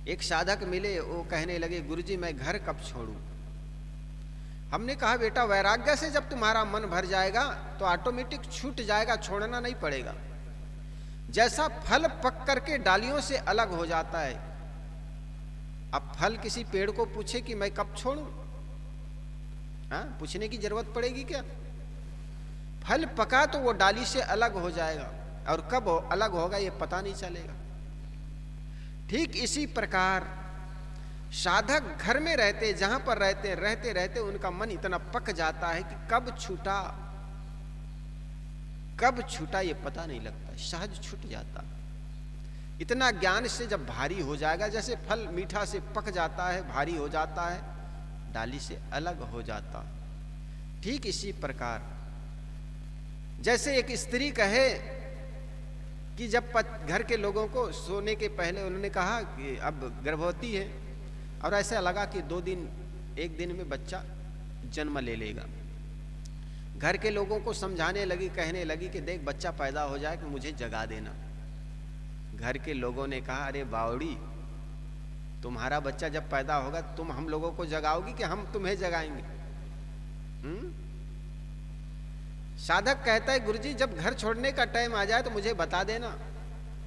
एक साधक मिले, वो कहने लगे, गुरुजी मैं घर कब छोड़ूं? हमने कहा बेटा वैराग्य से जब तुम्हारा मन भर जाएगा तो ऑटोमेटिक छूट जाएगा, छोड़ना नहीं पड़ेगा। जैसा फल पक करके डालियों से अलग हो जाता है। अब फल किसी पेड़ को पूछे कि मैं कब छोड़ूं? पूछने की जरूरत पड़ेगी क्या? फल पका तो वो डाली से अलग हो जाएगा, और कब अलग होगा ये पता नहीं चलेगा। ठीक इसी प्रकार साधक घर में रहते, जहां पर रहते रहते उनका मन इतना पक जाता है कि कब छूटा ये पता नहीं लगता, सहज छूट जाता। इतना ज्ञान से जब भारी हो जाएगा, जैसे फल मीठा से पक जाता है, भारी हो जाता है, डाली से अलग हो जाता। ठीक इसी प्रकार जैसे एक स्त्री कहे कि जब घर के लोगों को सोने के पहले उन्होंने कहा कि अब गर्भवती है, और ऐसा लगा कि एक दिन में बच्चा जन्म ले लेगा। घर के लोगों को समझाने लगी, कहने लगी कि देख बच्चा पैदा हो जाए कि मुझे जगा देना। घर के लोगों ने कहा, अरे बावड़ी, तुम्हारा बच्चा जब पैदा होगा तुम हम लोगों को जगाओगी कि हम तुम्हें जगाएंगे? साधक कहता है, गुरुजी जब घर छोड़ने का टाइम आ जाए तो मुझे बता देना।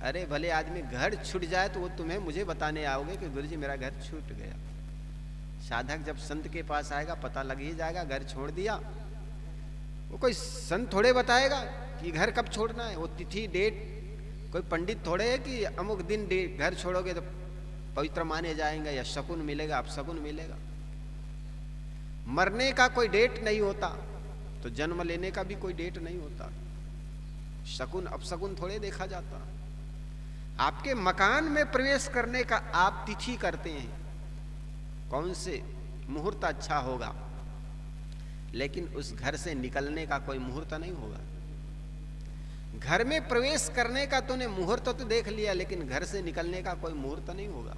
अरे भले आदमी घर छूट जाए तो वो तुम्हें मुझे बताने आओगे कि गुरुजी मेरा घर छूट गया। साधक जब संत के पास आएगा पता लग ही जाएगा घर छोड़ दिया। वो कोई संत थोड़े बताएगा कि घर कब छोड़ना है, वो तिथि डेट कोई पंडित थोड़े है कि अमुक दिन घर छोड़ोगे तो पवित्र माने जाएंगे या शकुन मिलेगा, अपशकुन मिलेगा। मरने का कोई डेट नहीं होता तो जन्म लेने का भी कोई डेट नहीं होता। शकुन अपशकुन थोड़े देखा जाता। आपके मकान में प्रवेश करने का आप तिथि करते हैं, कौन से मुहूर्त अच्छा होगा, लेकिन उस घर से निकलने का कोई मुहूर्त नहीं होगा। घर में प्रवेश करने का तूने मुहूर्त तो देख लिया, लेकिन घर से निकलने का कोई मुहूर्त नहीं होगा,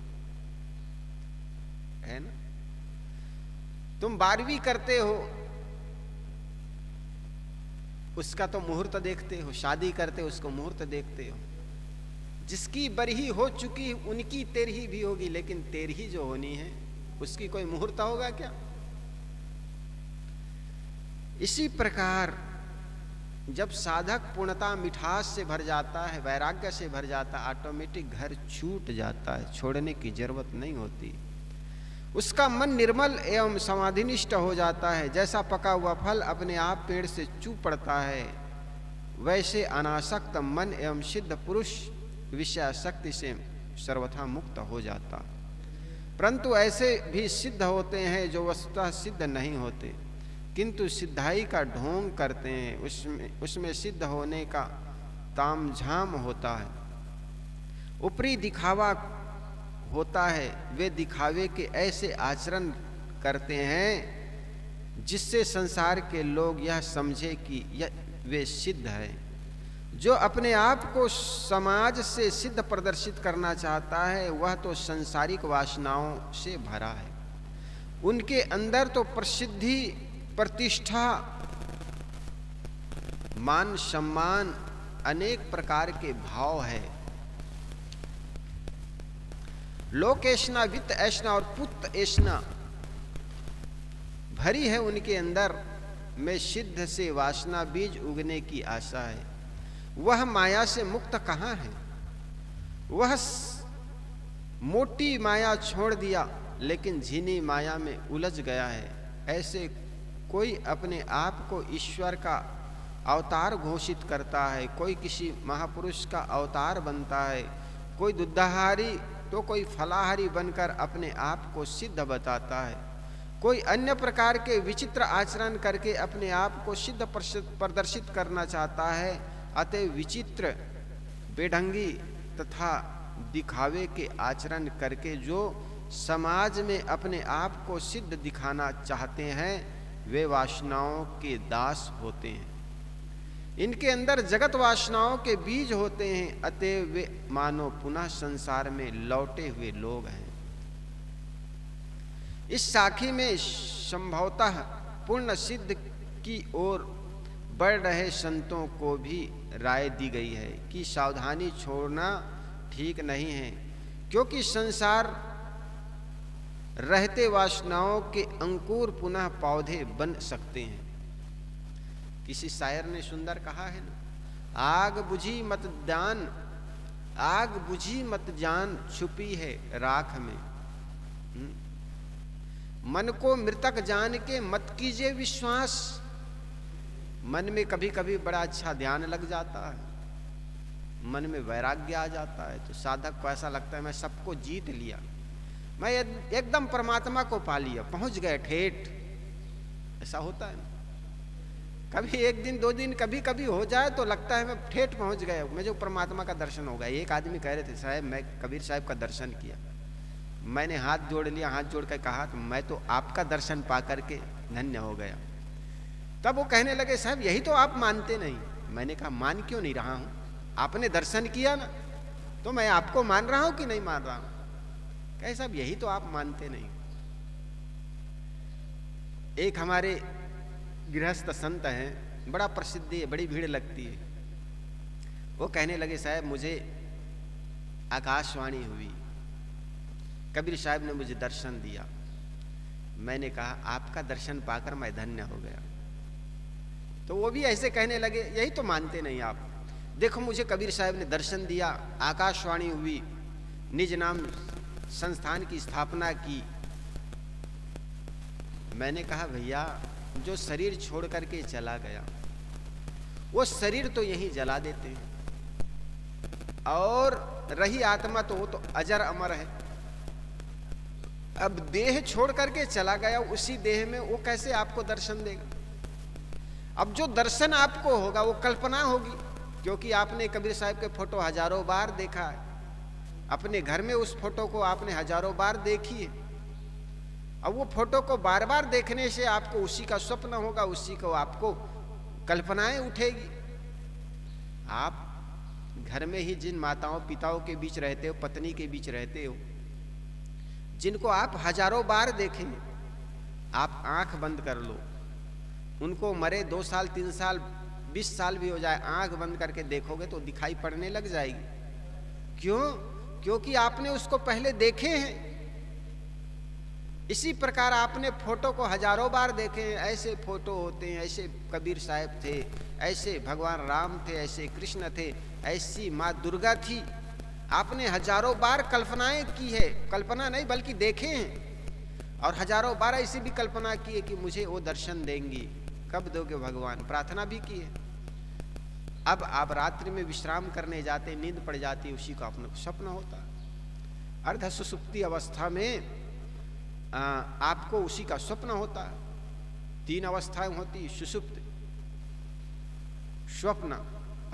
है ना? तुम 12वीं करते हो, उसका तो मुहूर्त देखते हो, शादी करते हो उसको मुहूर्त देखते हो। जिसकी बरही हो चुकी उनकी तेरही भी होगी, लेकिन तेरही जो होनी है उसकी कोई मुहूर्त होगा क्या? इसी प्रकार जब साधक पूर्णता मिठास से भर जाता है, वैराग्य से भर जाता है, ऑटोमेटिक घर छूट जाता है, छोड़ने की जरूरत नहीं होती। उसका मन निर्मल एवं समाधिनिष्ठ हो जाता है। जैसा पका हुआ फल अपने आप पेड़ से चू पड़ता है, वैसे अनासक्त मन एवं सिद्ध पुरुष विषयाशक्ति से सर्वथा मुक्त हो जाता। परंतु ऐसे भी सिद्ध होते हैं जो वस्तुतः सिद्ध नहीं होते, किंतु सिद्धाई का ढोंग करते हैं। उसमें सिद्ध होने का तामझाम होता है, ऊपरी दिखावा होता है। वे दिखावे के ऐसे आचरण करते हैं जिससे संसार के लोग यह समझे कि वे सिद्ध है। जो अपने आप को समाज से सिद्ध प्रदर्शित करना चाहता है वह तो सांसारिक वासनाओं से भरा है। उनके अंदर तो प्रसिद्धि, प्रतिष्ठा, मान सम्मान, अनेक प्रकार के भाव है। लोक ऐशना, वित्त ऐशना और पुत्र ऐशना भरी है उनके अंदर, में सिद्ध से वासना बीज उगने की आशा है। वह माया से मुक्त कहाँ है? वह मोटी माया छोड़ दिया लेकिन झिनी माया में उलझ गया है। ऐसे कोई अपने आप को ईश्वर का अवतार घोषित करता है, कोई किसी महापुरुष का अवतार बनता है, कोई दुधाहारी तो कोई फलाहारी बनकर अपने आप को सिद्ध बताता है, कोई अन्य प्रकार के विचित्र आचरण करके अपने आप को सिद्ध प्रदर्शित करना चाहता है। अतः विचित्र, बेढंगी तथा दिखावे के आचरण करके जो समाज में अपने आप को सिद्ध दिखाना चाहते हैं वे वासनाओं के दास होते हैं। इनके अंदर जगत वासनाओं के बीज होते हैं, अतः वे मानो पुनः संसार में लौटे हुए लोग हैं। इस साखी में संभवतः पूर्ण सिद्ध की ओर बढ़ रहे संतों को भी राय दी गई है कि सावधानी छोड़ना ठीक नहीं है, क्योंकि संसार रहते वासनाओं के अंकुर पुनः पौधे बन सकते हैं। किसी शायर ने सुंदर कहा है ना, आग बुझी मत जान, आग बुझी मत जान, छुपी है राख में। मन को मृतक जान के मत कीजिए विश्वास। मन में कभी कभी बड़ा अच्छा ध्यान लग जाता है, मन में वैराग्य आ जाता है, तो साधक को ऐसा लगता है मैं सबको जीत लिया, मैं एकदम परमात्मा को पा लिया, पहुंच गए ठेठ। ऐसा होता है ना, कभी एक दिन दो दिन कभी कभी हो जाए तो लगता है मैं ठेठ पहुंच गया, मुझे परमात्मा का दर्शन हो गया। एक आदमी कह रहे थे, साहब मैं कबीर साहब का दर्शन किया, मैंने हाथ जोड़ लिया, हाथ जोड़ कर कहा तो मैं तो आपका दर्शन पा करके धन्य हो गया। तब वो कहने लगे, साहब यही तो आप मानते नहीं। मैंने कहा मान क्यों नहीं रहा हूं, आपने दर्शन किया ना, तो मैं आपको मान रहा हूं कि नहीं मान रहा हूं? कहे साहब यही तो आप मानते नहीं। एक हमारे गृहस्थ संत हैं, बड़ा प्रसिद्ध है, बड़ी भीड़ लगती है। वो कहने लगे, साहब मुझे आकाशवाणी हुई, कबीर साहब ने मुझे दर्शन दिया। मैंने कहा आपका दर्शन पाकर मैं धन्य हो गया। तो वो भी ऐसे कहने लगे, यही तो मानते नहीं आप, देखो मुझे कबीर साहब ने दर्शन दिया, आकाशवाणी हुई, निज नाम संस्थान की स्थापना की। मैंने कहा भैया जो शरीर छोड़ करके चला गया वो शरीर तो यहीं जला देते हैं, और रही आत्मा तो वो तो अजर अमर है। अब देह छोड़ करके चला गया, उसी देह में वो कैसे आपको दर्शन देगा? अब जो दर्शन आपको होगा वो कल्पना होगी, क्योंकि आपने कबीर साहब के फोटो हजारों बार देखा है, अपने घर में उस फोटो को आपने हजारों बार देखी है। अब वो फोटो को बार बार देखने से आपको उसी का स्वप्न होगा, उसी को आपको कल्पनाएं उठेगी। आप घर में ही जिन माताओं पिताओं के बीच रहते हो, पत्नी के बीच रहते हो, जिनको आप हजारों बार देखेंगे, आप आंख बंद कर लो, उनको मरे 2 साल 3 साल 20 साल भी हो जाए, आंख बंद करके देखोगे तो दिखाई पड़ने लग जाएगी। क्यों? क्योंकि आपने उसको पहले देखे हैं। इसी प्रकार आपने फोटो को हजारों बार देखे हैं। ऐसे फोटो होते हैं, ऐसे कबीर साहब थे, ऐसे भगवान राम थे, ऐसे कृष्ण थे, ऐसी माँ दुर्गा थी। आपने हजारों बार कल्पनाएं की है, कल्पना नहीं बल्कि देखे हैं, और हजारों बार ऐसी भी कल्पना की है कि मुझे वो दर्शन देंगी, कब दोगे भगवान, प्रार्थना भी की है। अब आप रात्रि में विश्राम करने जाते, नींद पड़ जाती, उसी का अपना स्वप्न होता। अर्ध सुसुप्ति अवस्था में आपको उसी का स्वप्न होता है। 3 अवस्थाएं होती, सुसुप्त, स्वप्न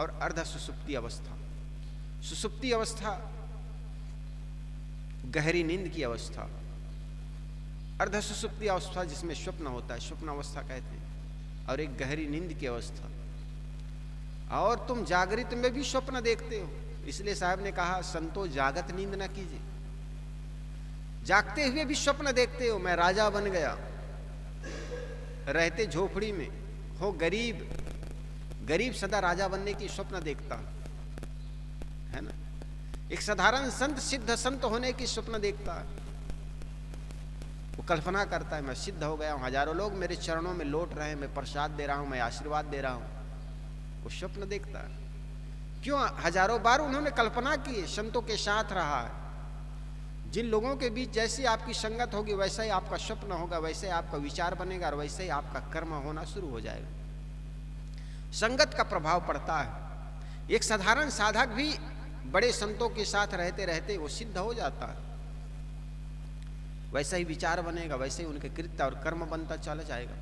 और अर्ध सुसुप्ति अवस्था। सुसुप्ति अवस्था गहरी नींद की अवस्था, अर्ध सुसुप्ति अवस्था जिसमें स्वप्न होता है, स्वप्न अवस्था कहते हैं, और एक गहरी नींद की अवस्था। और तुम जागृत में भी स्वप्न देखते हो, इसलिए साहब ने कहा संतो जागत नींद ना कीजिए। जागते हुए भी स्वप्न देखते हो, मैं राजा बन गया, रहते झोपड़ी में हो गरीब, गरीब सदा राजा बनने की स्वप्न देखता है ना। एक साधारण संत सिद्ध संत होने की स्वप्न देखता है, वो कल्पना करता है मैं सिद्ध हो गया हूं, हजारों लोग मेरे चरणों में लौट रहे हैं, मैं प्रसाद दे रहा हूं, मैं आशीर्वाद दे रहा हूं, वो स्वप्न देखता है। क्यों? हजारों बार उन्होंने कल्पना की, संतों के साथ रहा है। जिन लोगों के बीच जैसी आपकी संगत होगी वैसा ही आपका स्वप्न होगा, वैसे ही आपका विचार बनेगा और वैसे ही आपका कर्म होना शुरू हो जाएगा। संगत का प्रभाव पड़ता है। एक साधारण साधक भी बड़े संतों के साथ रहते रहते वो सिद्ध हो जाता है, वैसा ही विचार बनेगा, वैसे ही उनके कृत्य और कर्म बनता चला जाएगा।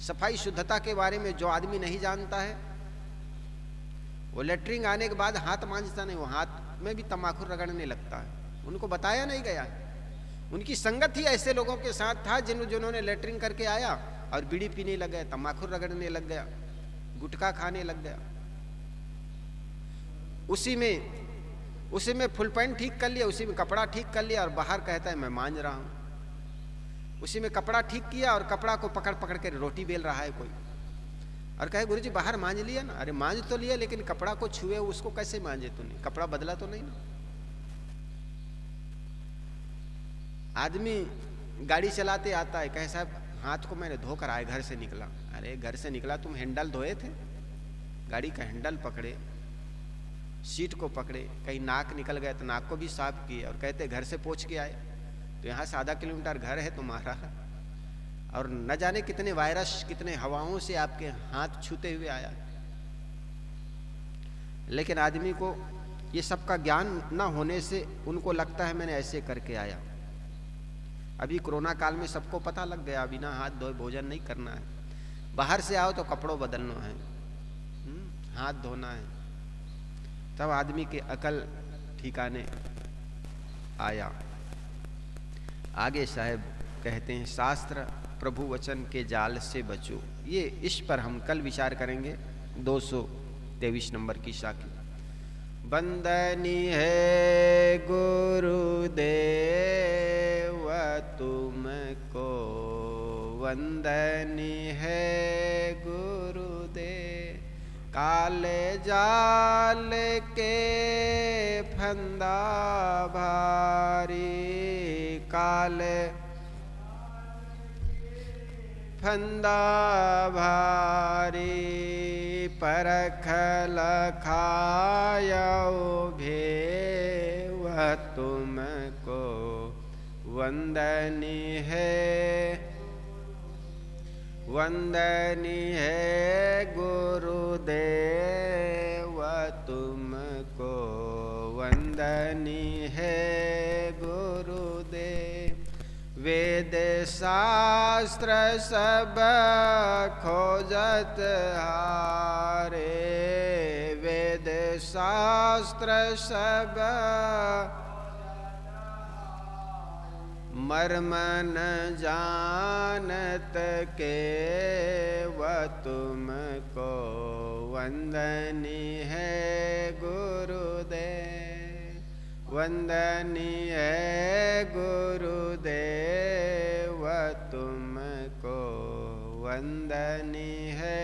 सफाई शुद्धता के बारे में जो आदमी नहीं जानता है वो लेटरिन आने के बाद हाथ मांजता नहीं, वो हाथ में भी तम्बाकू रगड़ने लगता है, उनको बताया नहीं गया। उनकी संगत ही ऐसे लोगों के साथ था जिन्होंने लेटरिन करके आया और बीड़ी पीने लग गया, तम्बाकू रगड़ने लग गया, गुटखा खाने लग गया, उसी में फुल पैंट ठीक कर लिया, उसी में कपड़ा ठीक कर लिया और बाहर कहता है मैं मांज रहा हूं। उसी में कपड़ा ठीक किया और कपड़ा को पकड़ पकड़ के रोटी बेल रहा है कोई, और कहे गुरुजी बाहर मांज लिया ना। अरे मांज तो लिया, लेकिन कपड़ा को छुए उसको कैसे मांजे तूने? कपड़ा बदला तो नहीं ना। आदमी गाड़ी चलाते आता है, कहे साहब हाथ को मैंने धोकर आए, घर से निकला। अरे घर से निकला, तुम हैंडल धोए थे? गाड़ी का हैंडल पकड़े, सीट को पकड़े, कहीं नाक निकल गया तो नाक को भी साफ किए और कहते घर से पोंछ के आए। तो यहाँ से आधा किलोमीटर घर है तुम्हारा, और न जाने कितने वायरस कितने हवाओं से आपके हाथ छूते हुए आया। लेकिन आदमी को ये सब का ज्ञान न होने से उनको लगता है मैंने ऐसे करके आया। अभी कोरोना काल में सबको पता लग गया बिना हाथ धोए भोजन नहीं करना है। बाहर से आओ तो कपड़ों बदलना है, हाथ धोना है, तब आदमी के अकल ठिकाने आया। आगे साहब कहते हैं शास्त्र प्रभु वचन के जाल से बचो। ये इस पर हम कल विचार करेंगे। 223 नंबर की शाखी। वंदनी है गुरुदेव तुमको, वंदनी है गुरुदेव, काले जाल के फंदा भारी, काले फंदा भारी, परख लखायो भेव तुमको, वंदनी है, वंदनी है गुरुदेव तुमको, वंदनी है गुरुदेव। वेद शास्त्र सब खोजत हारे, वेद शास्त्र सब मर्म न जानत के, व तुमको वंदनी है गुरुदेव, वंदनी है गुरुदेव तुमको, वंदनी है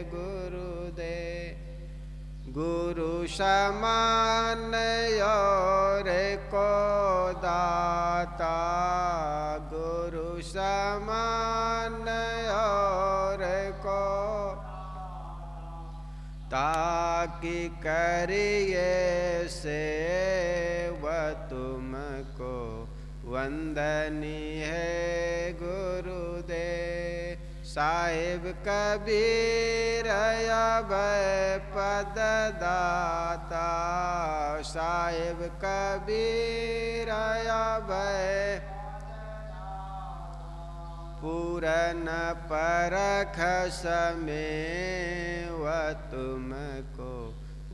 गुरुदेव। गुरु समान और को दाता, गुरु समान और को, ताकि करिए सेव तुमको, वंदनी है गुरुदेव। साहिब कबीर अभय पद दाता, साहिब कबीर अभय पूरन परख समेव तुमको,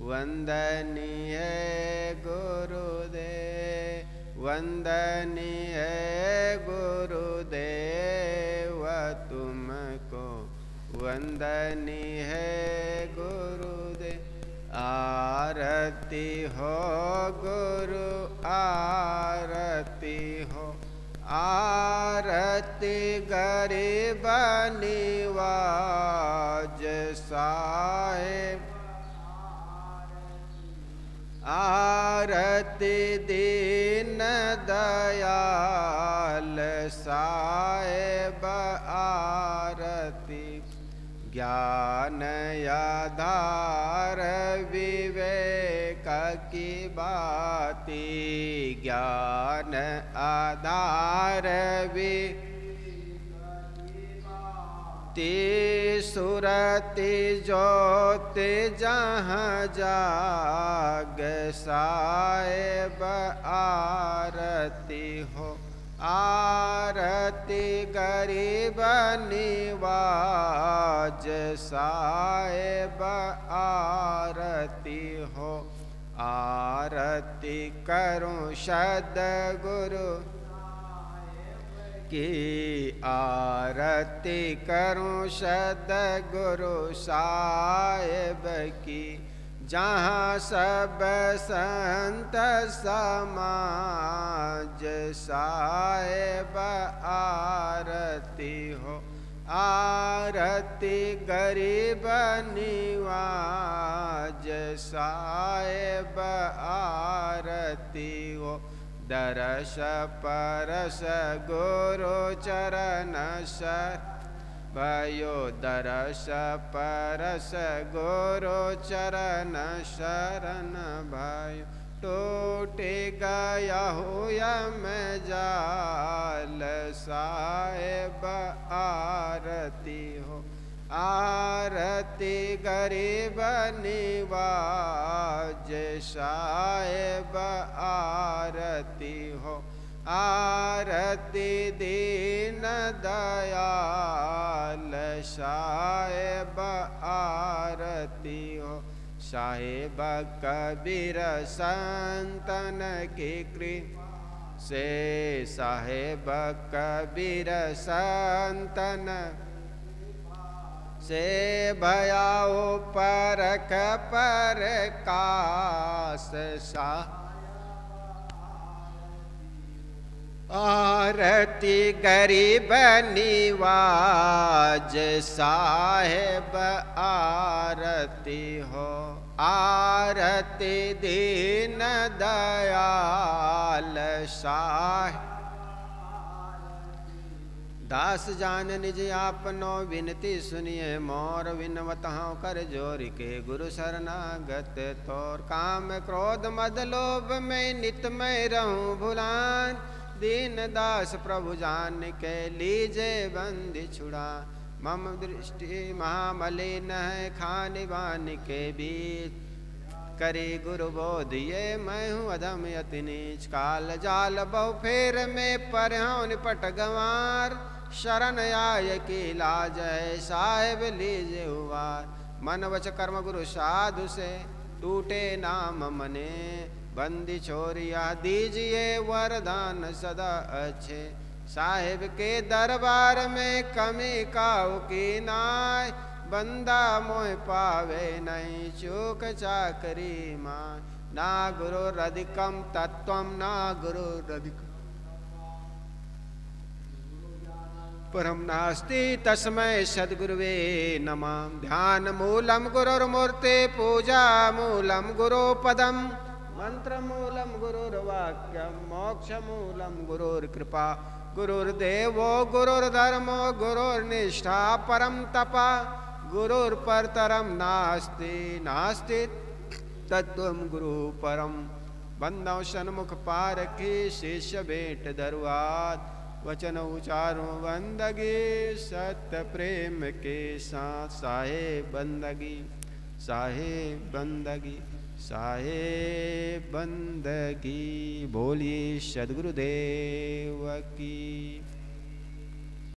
वंदनी है गुरुदेव, वंदनी है गुरुदेव तुमको, वंदनी है गुरुदेव। आरती हो गुरु आरती हो, आरती गरीब निवाज साहिब, आरती दीन दयाल साहेब आरती, ज्ञान आधार विवेक की बाती, ज्ञान आधार ती सुरति ज्योति जहाँ जाग साहेब आरती हो, आरती गरीब निवाज साहेब आरती हो, आरती करूं सद्गुरु की, आरती करूं सद्गुरु साहेब की, जहाँ सब संत समाज साहेब आरती हो, आरती गरीब निवाज साहेब आरती हो, दरस परस गुरु चरण सर भयो, दरस परस गुरु चरण शरण भयो, टूटे गया हुआ मैं जाल साहेब आरती हो, आरती गरीब निवाज साहेब आरती हो, आरती दीन दयाल साहेब आरती हो, साहेब कबीर संतन की कृपा से, साहेब कबीर संतन से भयाओ परख परकाश सा, आरती गरीब निवाज साहेब आरती हो, आरती दीन दयाल साहेब, दास जान निज आपनो विनती सुनिए मोर, विनवत हूँ कर जोर के गुरु शरणागत तोर, काम क्रोध मद लोभ में नित मैं रहूं भुलान, दीन दास प्रभु जान के लीजे बंदी छुड़ा, मम दृष्टि महामलिन है खानि बान के बीच, करी गुरु बोध ये मैं हूँ अधम यति नीच, काल जाल बहु फेर में पर हूँ निपट गंवार, शरण आय की लाज है साहेब लीजे उवार, मन वच कर्म गुरु साधु से टूटे नाम मने, बंदी छोरिया दीजिए वरदान सदा अच्छे, साहेब के दरबार में कमी काऊ की नाय, बंदा मोह पावे नहीं चूक चाकरी मां, ना गुरु रधिकम तत्वम ना गुरु रधिकम परम नास्ति तस्मै सद्गुरुवे नमः, ध्यान मूलम गुरुर्मूर्ते पूजा मूलम गुरुपदम, मंत्र मूलम गुरुर्वाक्यम मोक्ष मूलम गुरुर्कृपा, गुरुर्देवो गुरुर्धर्मो गुरुर्निष्ठा परम तपा, गुरुर्परतरम नास्ति नास्ति तत्वम गुरु परम, बंदौ सन्मुख पारखी शिष्य भेंट दरुआत, वचन उचारूं बंदगी सत्य प्रेम के साथ, साहेब बंदगी साहेब बंदगी साहेब बंदगी, बोलिए सद्गुरुदेव की।